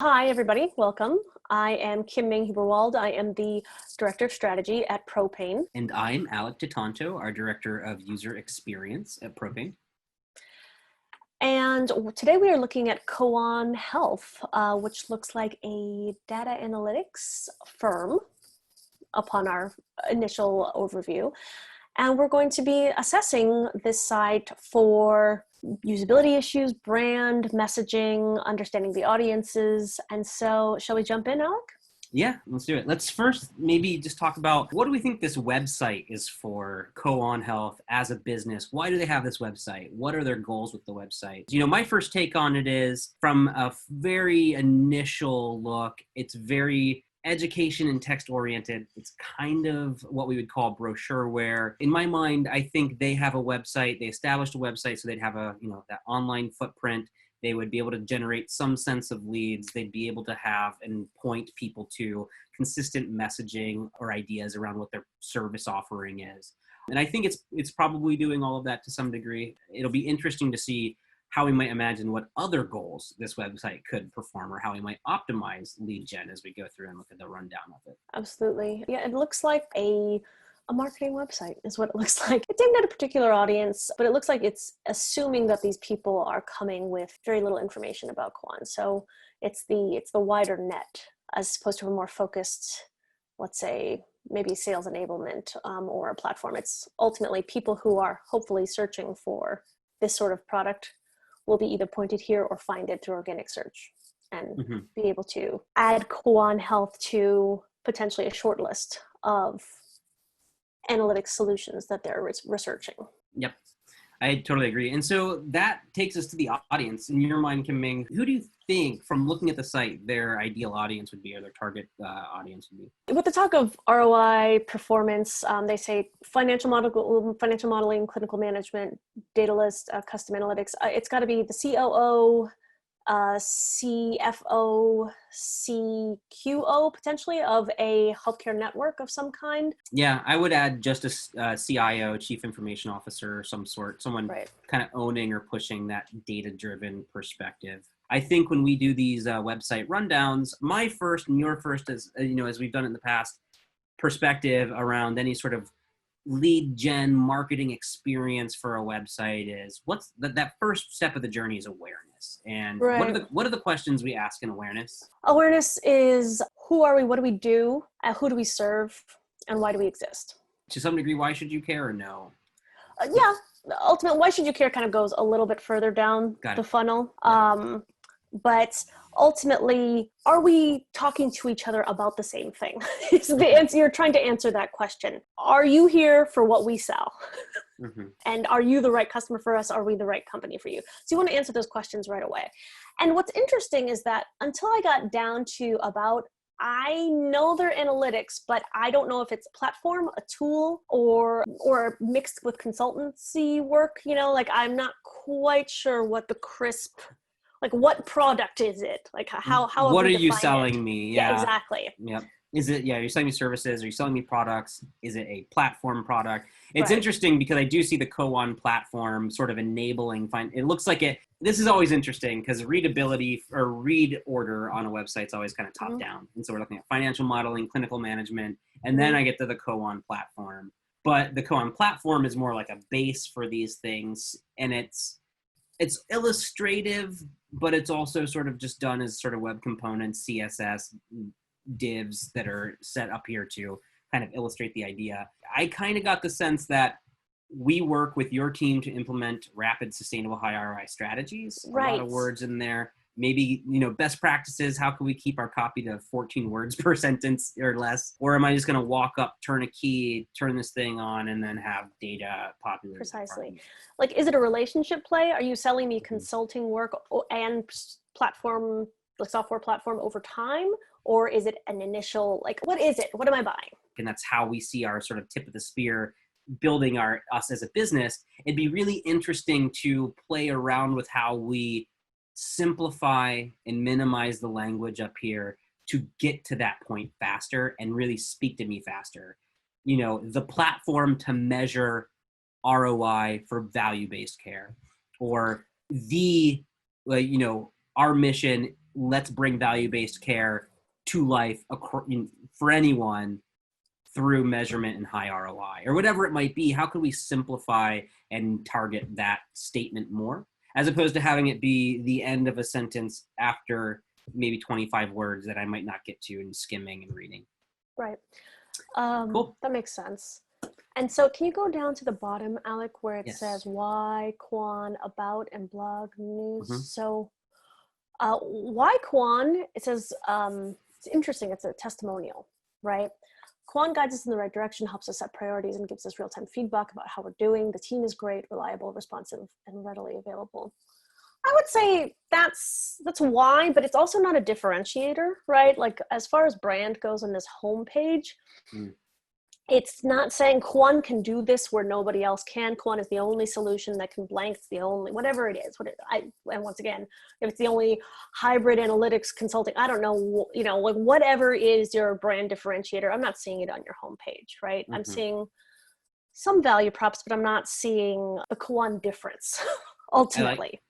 Hi, everybody. Welcome. I am Kim Ming Huberwald. I am the Director of Strategy at Propane. And I'm Alec DeTanto, our Director of User Experience at Propane. And today we are looking at Koan Health, which looks like a data analytics firm upon our initial overview. And we're going to be assessing this site for usability issues, brand, messaging, understanding the audiences. And so shall we jump in, Alec? Yeah, let's do it. Let's first maybe just talk about what do we think this website is for Koan Health as a business? Why do they have this website? What are their goals with the website? My first take on it is from a very initial look, it's very education and text oriented. It's kind of what we would call brochureware. In my mind, I think they have a website. They established a website so they'd have that online footprint. They would be able to generate some sense of leads. They'd be able to have and point people to consistent messaging or ideas around what their service offering is. And I think it's probably doing all of that to some degree. It'll be interesting to see how we might imagine what other goals this website could perform or how we might optimize lead gen as we go through and look at the rundown of it. Absolutely. Yeah, it looks like a marketing website is what it looks like. It's aimed at a particular audience, but it looks like it's assuming that these people are coming with very little information about Koan. So it's the wider net as opposed to a more focused, let's say, maybe sales enablement or a platform. It's ultimately people who are hopefully searching for this sort of product will be either pointed here or find it through organic search and be able to add Koan Health to potentially a short list of analytics solutions that they're researching. Yep, I totally agree. And so that takes us to the audience. In your mind, Kim Ming, who do you think, from looking at the site, their ideal audience would be or their target audience would be? With the talk of ROI, performance, they say financial modeling, clinical management, data list, custom analytics. It's got to be the COO, CFO, CQO potentially of a healthcare network of some kind. Yeah, I would add just a CIO, Chief Information Officer, some sort, someone kind of owning or pushing that data-driven perspective. I think when we do these website rundowns, my first and your first, as we've done in the past, perspective around any sort of lead gen marketing experience for a website is what's that first step of the journey is awareness. And what are the questions we ask in awareness? Awareness is who are we, what do we do, who do we serve, and why do we exist? To some degree, why should you care or no? Yeah, ultimately, why should you care kind of goes a little bit further down the funnel. But ultimately, are we talking to each other about the same thing? It's the answer. You're trying to answer that question. Are you here for what we sell? And are you the right customer for us? Are we the right company for you? So you want to answer those questions right away. And what's interesting is that until I got down to about, I know their analytics, but I don't know if it's a platform, a tool, or mixed with consultancy work. I'm not quite sure what the crisp, what product is it? How what are you selling me? Yeah, exactly. Yep. Is it, you're selling me services? Are you selling me products? Is it a platform product? It's interesting because I do see the Koan platform sort of enabling, it looks like this is always interesting because readability or read order on a website is always kind of top down. And so we're looking at financial modeling, clinical management, and then I get to the Koan platform. But the Koan platform is more like a base for these things. And it's illustrative, but it's also sort of just done as sort of web components, CSS, divs that are set up here to kind of illustrate the idea. I kind of got the sense that we work with your team to implement rapid, sustainable, high ROI strategies. A lot of words in there. Maybe, best practices, how can we keep our copy to 14 words per sentence or less? Or am I just going to walk up, turn a key, turn this thing on, and then have data populated? Precisely. Is it a relationship play? Are you selling me consulting work and platform, software platform over time? Or is it an initial, what is it? What am I buying? And that's how we see our sort of tip of the spear building us as a business. It'd be really interesting to play around with how we simplify and minimize the language up here to get to that point faster and really speak to me faster. The platform to measure ROI for value-based care, or our mission let's bring value-based care to life for anyone through measurement and high ROI, or whatever it might be. How could we simplify and target that statement more, as opposed to having it be the end of a sentence after maybe 25 words that I might not get to in skimming and reading. Right. Cool. That makes sense. And so can you go down to the bottom, Alec, where it says why, Koan, about, and blog news? Mm-hmm. So why Koan, it says, it's interesting, it's a testimonial, right? Koan guides us in the right direction, helps us set priorities, and gives us real-time feedback about how we're doing. The team is great, reliable, responsive, and readily available. I would say that's why, but it's also not a differentiator, right? Like as far as brand goes on this homepage, it's not saying Koan can do this where nobody else can. Koan is the only solution that can blank. It's the only, whatever it is. And once again, if it's the only hybrid analytics consulting, I don't know, like whatever is your brand differentiator, I'm not seeing it on your homepage, right? I'm seeing some value props, but I'm not seeing the Koan difference ultimately.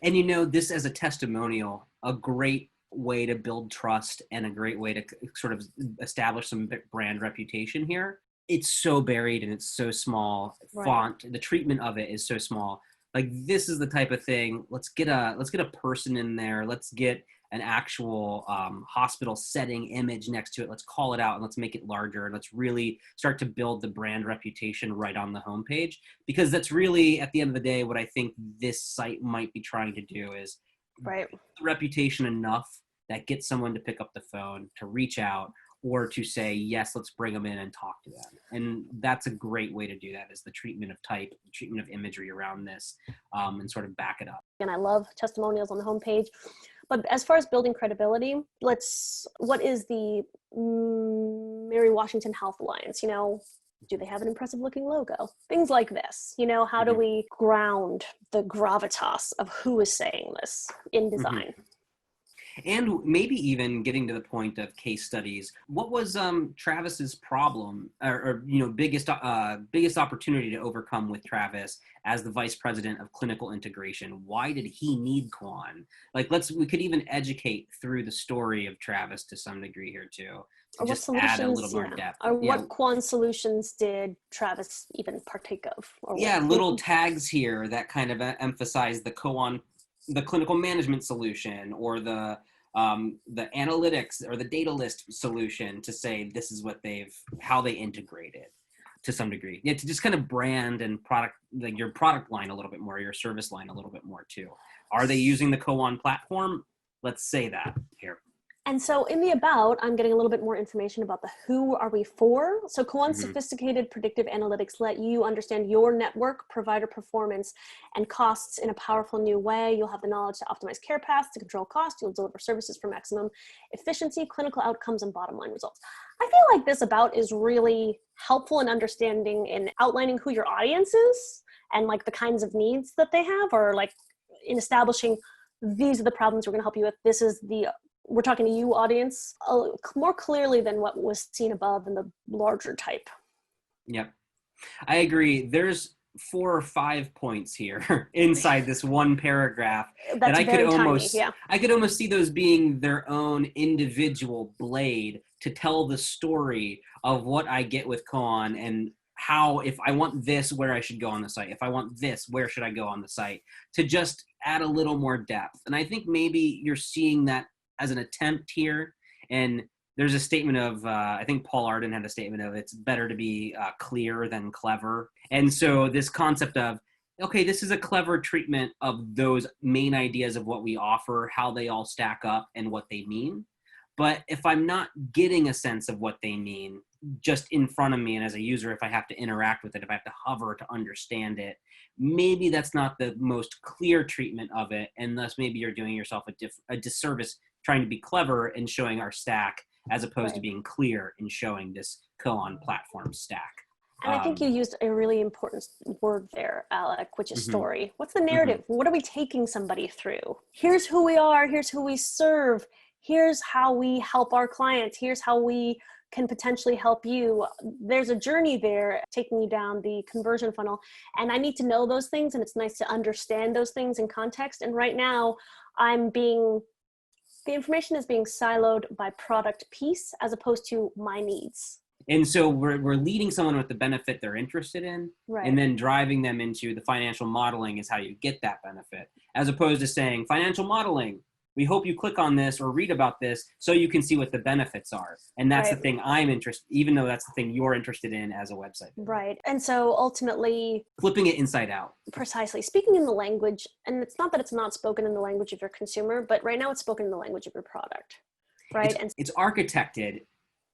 And this as a testimonial, a great way to build trust and a great way to sort of establish some brand reputation here. It's so buried and it's so small. Right. Font, the treatment of it is so small. Like this is the type of thing. Let's get a person in there. Let's get an actual hospital setting image next to it. Let's call it out and let's make it larger. And let's really start to build the brand reputation right on the homepage, because that's really, at the end of the day, what I think this site might be trying to do is build the reputation enough that gets someone to pick up the phone, to reach out, or to say, yes, let's bring them in and talk to them. And that's a great way to do that, is the treatment of type, the treatment of imagery around this, and sort of back it up. And I love testimonials on the homepage. But as far as building credibility, what is the Mary Washington Health Alliance? Do they have an impressive looking logo? Things like this. How do we ground the gravitas of who is saying this in design? And maybe even getting to the point of case studies. What was Travis's problem, or biggest opportunity to overcome with Travis as the vice president of clinical integration? Why did he need Koan? We could even educate through the story of Travis to some degree here too. Just add a little more depth. Or what Koan solutions did Travis even partake of? Little tags here that kind of emphasize the Koan, the clinical management solution, or the analytics or the data list solution, to say this is how they integrate it to some degree. To just kind of brand and product, like your product line a little bit more, your service line a little bit more too. Are they using the Koan platform? Let's say that here. And so in the about, I'm getting a little bit more information about the who are we for. So Koan's sophisticated predictive analytics let you understand your network, provider performance, and costs in a powerful new way. You'll have the knowledge to optimize care paths, to control costs. You'll deliver services for maximum efficiency, clinical outcomes, and bottom line results. I feel like this about is really helpful in understanding and outlining who your audience is and like the kinds of needs that they have, or like in establishing these are the problems we're going to help you with. We're talking to you, audience, more clearly than what was seen above in the larger type. Yep. I agree. There's 4 or 5 points here inside this one paragraph that I could almost see those being their own individual blade to tell the story of what I get with Koan, and how, if I want this, where I should go on the site. If I want this, where should I go on the site? To just add a little more depth. And I think maybe you're seeing that as an attempt here. And there's a statement of, I think Paul Arden had a statement of, it's better to be clear than clever. And so this concept of, okay, this is a clever treatment of those main ideas of what we offer, how they all stack up and what they mean. But if I'm not getting a sense of what they mean just in front of me, and as a user, if I have to interact with it, if I have to hover to understand it, maybe that's not the most clear treatment of it. And thus maybe you're doing yourself a disservice trying to be clever and showing our stack, as opposed to being clear in showing this Koan platform stack. And I think you used a really important word there, Alec, which is story. What's the narrative? What are we taking somebody through? Here's who we are. Here's who we serve. Here's how we help our clients. Here's how we can potentially help you. There's a journey there taking you down the conversion funnel. And I need to know those things. And it's nice to understand those things in context. And right now I'm being The information is being siloed by product piece as opposed to my needs. And so we're leading someone with the benefit they're interested in, Right. and then driving them into the financial modeling is how you get that benefit, as opposed to saying financial modeling, we hope you click on this or read about this so you can see what the benefits are. And that's Right. the thing I'm interested, even though that's the thing you're interested in as a website. Right. And so ultimately, flipping it inside out. Precisely. Speaking in the language, and it's not that it's not spoken in the language of your consumer, but right now it's spoken in the language of your product. Right. It's architected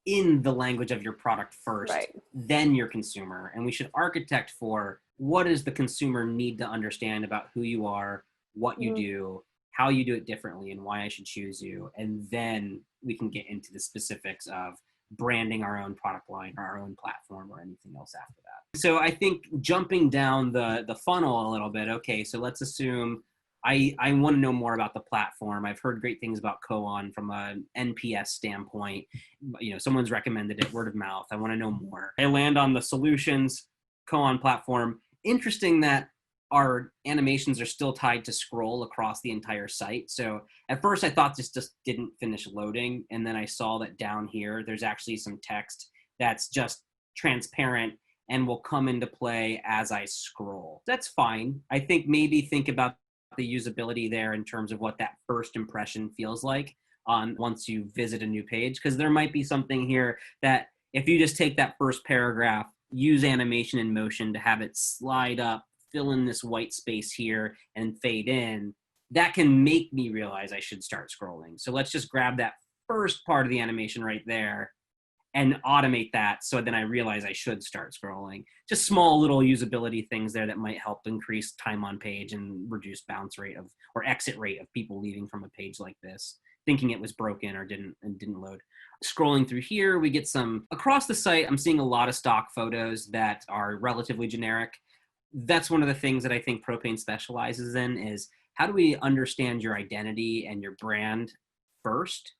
in the language of your product first, right. Then your consumer. And we should architect for what does the consumer need to understand about who you are, what you do, how you do it differently, and why I should choose you. And then we can get into the specifics of branding our own product line or our own platform or anything else after that. So I think jumping down the funnel a little bit, okay, so let's assume I want to know more about the platform. I've heard great things about Koan from an NPS standpoint. You know, someone's recommended it, word of mouth. I want to know more. I land on the solutions Koan platform. Interesting that our animations are still tied to scroll across the entire site. So at first I thought this just didn't finish loading. And then I saw that down here, there's actually some text that's just transparent and will come into play as I scroll. That's fine. I think maybe think about the usability there in terms of what that first impression feels like on once you visit a new page, because there might be something here that if you just take that first paragraph, use animation in motion to have it slide up, fill in this white space here and fade in, that can make me realize I should start scrolling. So let's just grab that first part of the animation right there and automate that so then I realize I should start scrolling. Just small little usability things there that might help increase time on page and reduce bounce rate of or exit rate of people leaving from a page like this, thinking it was broken or didn't load. Scrolling through here, we get some, across the site, I'm seeing a lot of stock photos that are relatively generic. That's one of the things that I think Propane specializes in is how do we understand your identity and your brand first,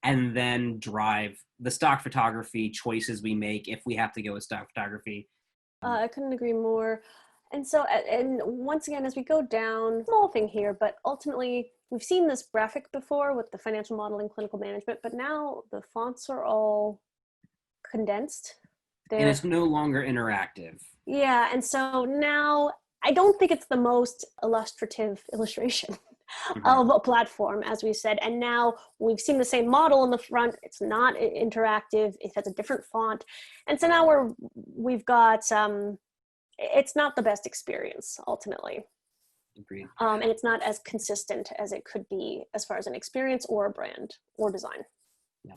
and then drive the stock photography choices we make if we have to go with stock photography. I couldn't agree more. And so, and once again, as we go down, small thing here, but ultimately we've seen this graphic before with the financial modeling, clinical management, but now the fonts are all condensed. And it's no longer interactive. Yeah, and so now I don't think it's the most illustrative illustration of a platform, as we said. And now we've seen the same model in the front. It's not interactive. It has a different font. And so now we've got, it's not the best experience ultimately. Agreed. And it's not as consistent as it could be as far as an experience or a brand or design. Yeah.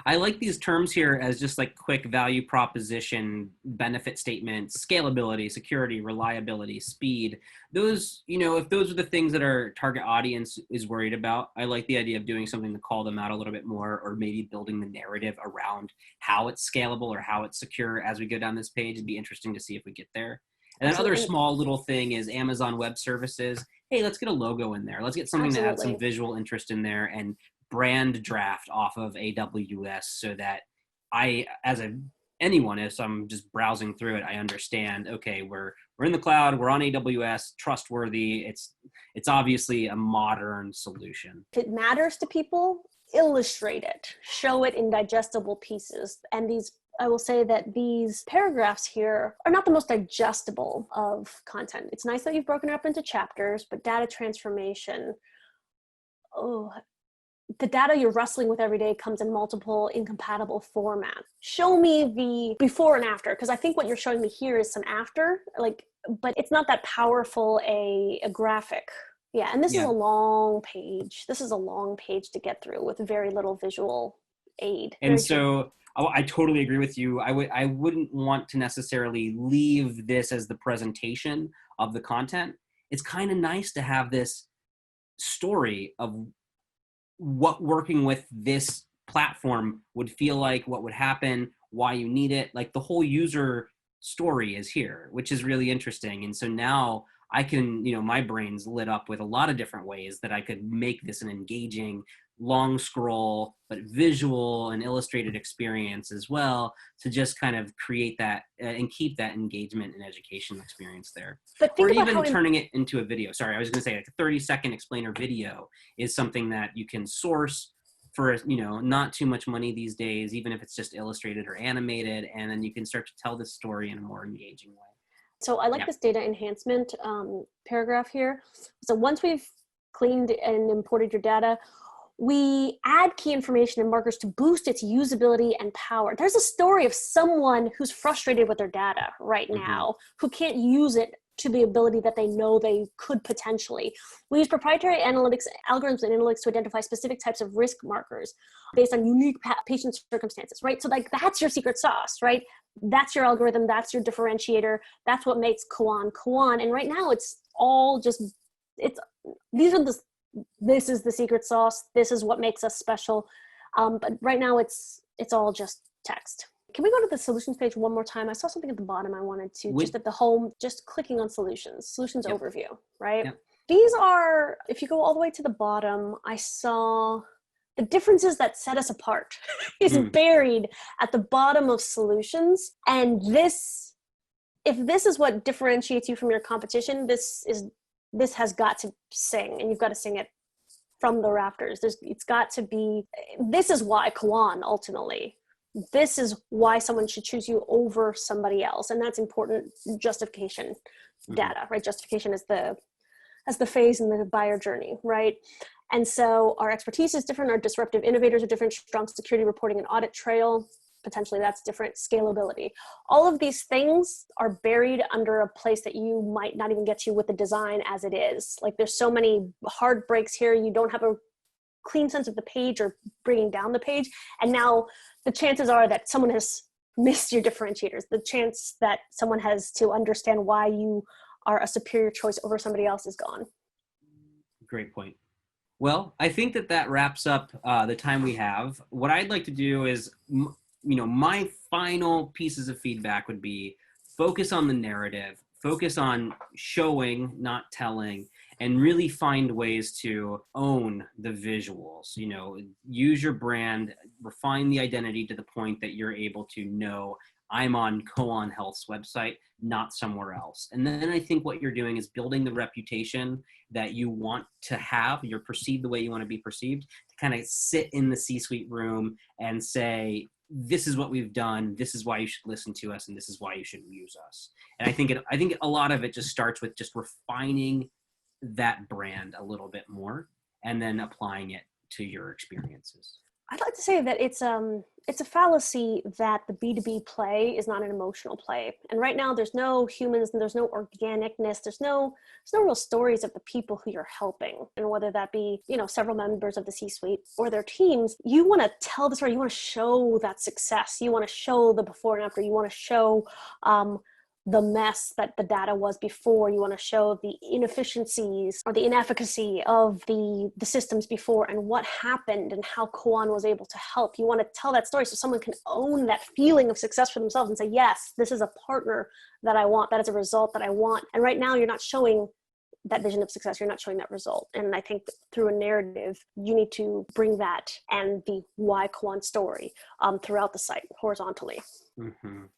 I like these terms here as just like quick value proposition, benefit statements, scalability, security, reliability, speed. Those, you know, if those are the things that our target audience is worried about, I like the idea of doing something to call them out a little bit more, or maybe building the narrative around how it's scalable or how it's secure as we go down this page. It'd be interesting to see if we get there. And another small little thing is Amazon Web Services. Hey, let's get a logo in there. Let's get something that adds some visual interest in there, and brand draft off of AWS so that I, as anyone, as I'm just browsing through it, I understand, okay, we're in the cloud, we're on AWS, trustworthy. It's obviously a modern solution. If it matters to people, illustrate it, show it in digestible pieces. And I will say that these paragraphs here are not the most digestible of content. It's nice that you've broken it up into chapters, but data transformation, the data you're wrestling with every day comes in multiple incompatible formats. Show me the before and after, because I think what you're showing me here is some after, but it's not that powerful a graphic. Yeah, and this is a long page. This is a long page to get through with very little visual aid. And so I totally agree with you. I wouldn't want to necessarily leave this as the presentation of the content. It's kind of nice to have this story of what working with this platform would feel like, what would happen, why you need it. Like the whole user story is here, which is really interesting. And so now I can, my brain's lit up with a lot of different ways that I could make this an engaging long scroll, but visual and illustrated experience as well, to just kind of create that and keep that engagement and education experience there. But think or about even turning it into a video. Sorry, I was going to say like a 30-second explainer video is something that you can source for, not too much money these days, even if it's just illustrated or animated, and then you can start to tell this story in a more engaging way. So I like this data enhancement paragraph here. So once we've cleaned and imported your data, we add key information and markers to boost its usability and power. There's a story of someone who's frustrated with their data right now, who can't use it to the ability that they know they could potentially. We use proprietary analytics, algorithms and analytics to identify specific types of risk markers based on unique patient circumstances, right? So like that's your secret sauce, right? That's your algorithm, that's your differentiator, that's what makes Koan Koan. And right now it's all just, this is the secret sauce, this is what makes us special. But right now it's all just text. Can we go to the solutions page one more time? I saw something at the bottom I wanted to, just at the home, just clicking on solutions overview, right? Yep. These are, if you go all the way to the bottom, I saw the differences that set us apart is buried at the bottom of solutions. And if this is what differentiates you from your competition, this has got to sing, and you've got to sing it from the rafters. It's got to be, this is why Koan ultimately. This is why someone should choose you over somebody else. And that's important justification data, right? Justification is the phase in the buyer journey, right? And so our expertise is different. Our disruptive innovators are different. Strong security reporting and audit trail, potentially that's different. Scalability. All of these things are buried under a place that you might not even get to with the design as it is. Like there's so many hard breaks here. You don't have a clean sense of the page or bringing down the page. And now the chances are that someone has missed your differentiators. The chance that someone has to understand why you are a superior choice over somebody else is gone. Great point. Well, I think that wraps up the time we have. What I'd like to do is, my final pieces of feedback would be focus on the narrative, focus on showing, not telling, and really find ways to own the visuals. Use your brand, refine the identity to the point that you're able to know I'm on Koan Health's website, not somewhere else. And then I think what you're doing is building the reputation that you want to have. You're perceived the way you want to be perceived, to kind of sit in the C-suite room and say, this is what we've done, this is why you should listen to us, and this is why you should use us. And I think a lot of it just starts with just refining that brand a little bit more and then applying it to your experiences. I'd like to say that it's a fallacy that the B2B play is not an emotional play. And right now there's no humans and there's no organicness. There's no real stories of the people who you're helping. And whether that be, several members of the C-suite or their teams, you want to tell the story. You want to show that success. You want to show the before and after. You want to show, the mess that the data was before. You want to show the inefficiencies or the inefficacy of the systems before and what happened and how Koan was able to help. You want to tell that story so someone can own that feeling of success for themselves and say, yes, this is a partner that I want. That is a result that I want. And right now you're not showing that vision of success. You're not showing that result. And I think through a narrative, you need to bring that and the why Koan story throughout the site horizontally.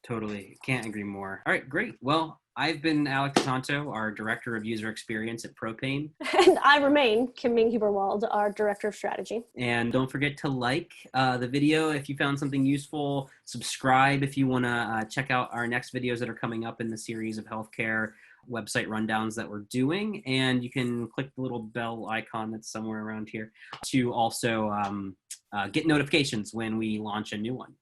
Totally. Can't agree more. All right, great. Well, I've been Alex Tonto, our Director of User Experience at Propane. And I remain Kim Ming Huberwald, our Director of Strategy. And don't forget to like the video if you found something useful. Subscribe if you want to check out our next videos that are coming up in the series of healthcare website rundowns that we're doing. And you can click the little bell icon that's somewhere around here to also get notifications when we launch a new one.